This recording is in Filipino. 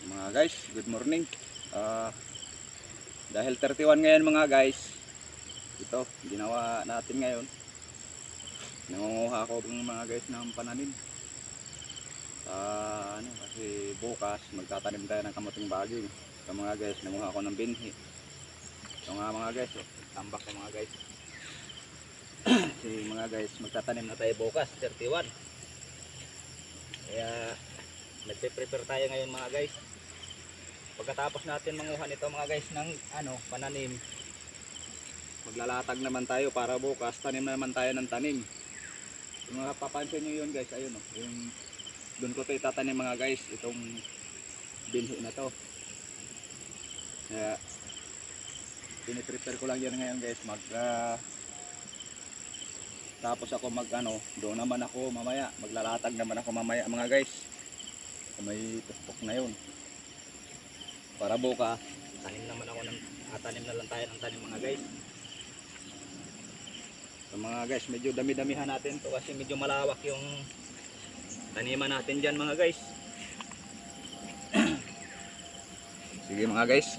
Mga guys, good morning. Dahil 31 ngayon mga guys, ito ginawa natin ngayon. Nangunguha ako mga guys ng pananim. Kasi bukas magtatanim tayo ng kamuting bagyo. So mga guys, nanguha ako ng binhi. So nga mga guys, tambak ko mga guys. Kasi mga guys, magtatanim na tayo bukas 31. Kaya nagpe-prepare tayo ngayon mga guys. Pagkatapos natin manguha nito mga guys ng pananim, maglalatag naman tayo para bukas tanim naman tayo ng tanim. Kung mapapansin nyo yun guys, ayun yung doon ko ito itatanim mga guys, itong binhi na to. Kaya piniprepare ko lang yan ngayon guys. Tapos ako doon naman ako mamaya, maglalatag naman ako mamaya mga guys. May tuspok na yun. Para bukas, tanim na lang tayo ng tanim mga guys. So mga guys, medyo dami-damihan natin to kasi medyo malawak yung taniman natin dyan mga guys. Sige mga guys.